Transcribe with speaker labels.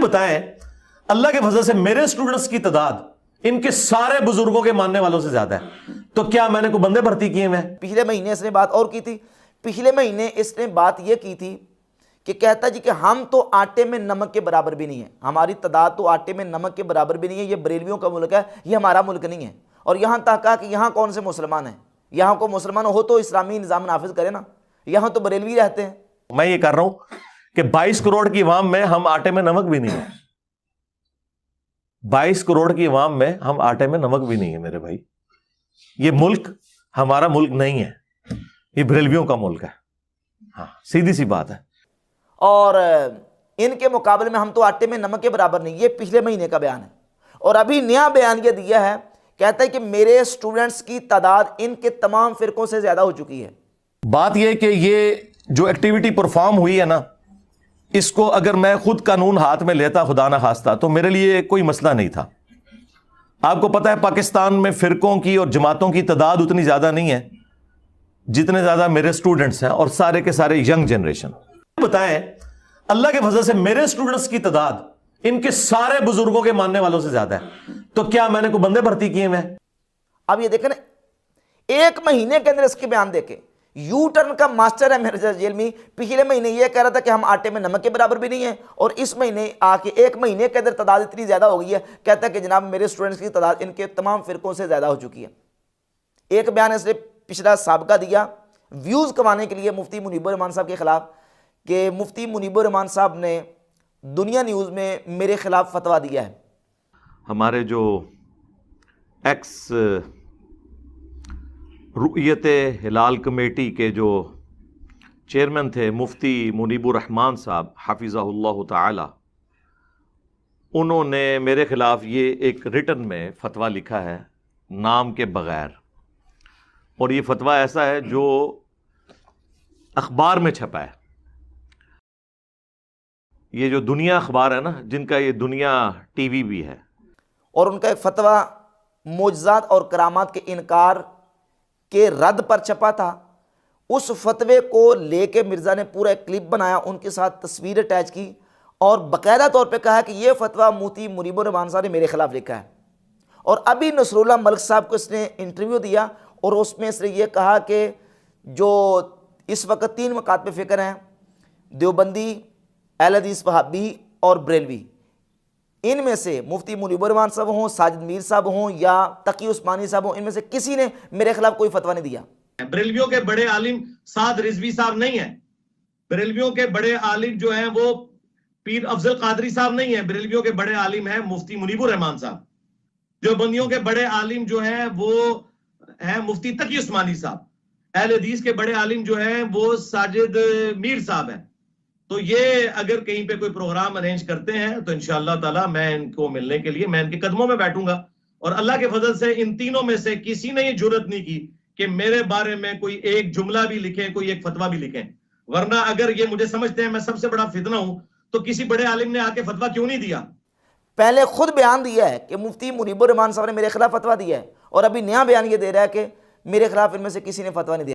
Speaker 1: بتائیں اللہ کے فضل سے میرے اسٹوڈنٹس کی تعداد ان کے سارے بزرگوں کے ماننے والوں سے زیادہ ہے، تو کیا میں نے کوئی بندے بھرتی کیے ہوئے ہیں؟
Speaker 2: پچھلے مہینے اس نے بات اور کی تھی، پچھلے مہینے اس نے بات یہ کی تھی کہ کہتا جی کہ ہم تو آٹے میں نمک کے برابر بھی نہیں ہیں، ہماری تعداد تو آٹے میں نمک کے برابر بھی نہیں ہے، یہ بریلویوں کا ملک ہے، یہ ہمارا ملک نہیں ہے۔ اور یہاں تک کہا کہ یہاں کون سے مسلمان ہیں، یہاں کو مسلمان ہو تو اسلامی نظام نافذ کرے نا، یہاں تو بریلوی رہتے ہیں۔
Speaker 1: میں یہ کر رہا ہوں کہ 22 کروڑ کی عوام میں ہم آٹے میں نمک بھی نہیں ہے، 22 کروڑ کی عوام میں ہم آٹے میں نمک بھی نہیں ہے میرے بھائی۔ یہ ملک ہمارا ملک نہیں ہے، یہ بریلویوں کا ملک ہے، ہاں سیدھی سی بات ہے۔
Speaker 2: اور ان کے مقابلے میں ہم تو آٹے میں نمک کے برابر نہیں، یہ پچھلے مہینے کا بیان ہے۔ اور ابھی نیا بیان یہ دیا ہے، کہتا ہے کہ میرے اسٹوڈنٹس کی تعداد ان کے تمام فرقوں سے زیادہ ہو چکی ہے۔
Speaker 1: بات یہ کہ یہ جو ایکٹیویٹی پرفارم ہوئی ہے نا، اس کو اگر میں خود قانون ہاتھ میں لیتا خدا نہ خواستہ تو میرے لیے کوئی مسئلہ نہیں تھا۔ آپ کو پتہ ہے پاکستان میں فرقوں کی اور جماعتوں کی تعداد اتنی زیادہ نہیں ہے جتنے زیادہ میرے اسٹوڈنٹس ہیں، اور سارے کے سارے ینگ جنریشن۔ بتائیں اللہ کے فضل سے میرے اسٹوڈنٹس کی تعداد ان کے سارے بزرگوں کے ماننے والوں سے زیادہ ہے، تو کیا میں نے کوئی بندے بھرتی کیے ہوئے ہیں؟
Speaker 2: اب یہ دیکھیں نا، ایک مہینے کے اندر اس کے بیان دیکھیں، یو ٹرن کا ماسٹر ہے میرے جیل میں۔ پچھلے مہینے یہ کہہ رہا تھا کہ ہم آٹے میں نمک کے برابر بھی نہیں ہیں، اور اس مہینے آ کے ایک مہینے کے اندر تعداد اتنی زیادہ ہو گئی ہے، کہتا ہے کہ جناب میرے اسٹوڈنٹس کی تعداد ان کے تمام فرقوں سے زیادہ ہو چکی ہے۔ ایک بیان اس نے پچھلا سابقہ دیا ویوز کمانے کے لیے مفتی منیب الرحمان صاحب کے خلاف، کہ مفتی منیب الرحمان صاحب نے دنیا نیوز میں میرے خلاف فتویٰ دیا ہے۔
Speaker 1: ہمارے جو ایکس رؤیت ہلال کمیٹی کے جو چیئرمین تھے مفتی منیب الرحمان صاحب حفظہ اللہ تعالی، انہوں نے میرے خلاف یہ ایک ریٹن میں فتویٰ لکھا ہے نام کے بغیر، اور یہ فتویٰ ایسا ہے جو اخبار میں چھپا ہے۔ یہ جو دنیا اخبار ہے نا، جن کا یہ دنیا ٹی وی بھی ہے،
Speaker 2: اور ان کا ایک فتویٰ معجزات اور کرامات کے انکار کے رد پر چھپا تھا۔ اس فتوے کو لے کے مرزا نے پورا ایک کلپ بنایا، ان کے ساتھ تصویر اٹیچ کی، اور باقاعدہ طور پہ کہا کہ یہ فتویٰ مفتی منیب الرحمان صاحب نے میرے خلاف لکھا ہے۔ اور ابھی نصر اللہ ملک صاحب کو اس نے انٹرویو دیا، اور اس میں اس نے یہ کہا کہ جو اس وقت 3 مکاتب فکر ہیں، دیوبندی، اہل حدیث وہابی اور بریلوی، ان میں سے مفتی منیب الرحمان صاحب ہوں، ساجد میر صاحب ہوں یا تقی عثمانی صاحب ہوں، ان میں سے کسی نے میرے خلاف کوئی فتویٰ نہیں دیا۔
Speaker 3: بریلویوں کے بڑے عالم سعد رضوی صاحب نہیں ہیں، بریلویوں کے بڑے عالم جو ہیں وہ پیر افضل قادری صاحب نہیں ہیں، بریلویوں کے بڑے عالم ہیں مفتی منیب الرحمان صاحب۔ جو بندیوں کے بڑے عالم جو ہیں وہ ہیں مفتی تقی عثمانی صاحب، اہل حدیث کے بڑے عالم جو ہیں وہ ساجد میر صاحب ہیں۔ تو یہ اگر کہیں پہ کوئی پروگرام ارینج کرتے ہیں تو انشاءاللہ تعالی میں ان کو ملنے کے لیے میں ان کے قدموں میں بیٹھوں گا، اور اللہ کے فضل سے ان تینوں میں سے کسی نے یہ جرات نہیں کی کہ میرے بارے میں کوئی ایک جملہ بھی لکھیں، کوئی ایک فتویٰ بھی لکھیں۔ ورنہ اگر یہ مجھے سمجھتے ہیں میں سب سے بڑا فتنہ ہوں تو کسی بڑے عالم نے آ کے فتویٰ کیوں نہیں دیا؟
Speaker 2: پہلے خود بیان دیا ہے کہ مفتی منیب الرحمان صاحب نے میرے خلاف فتویٰ دیا ہے، اور ابھی نیا بیان یہ دے رہا ہے کہ میرے خلاف ان میں سے کسی نے فتویٰ نہیں دیا۔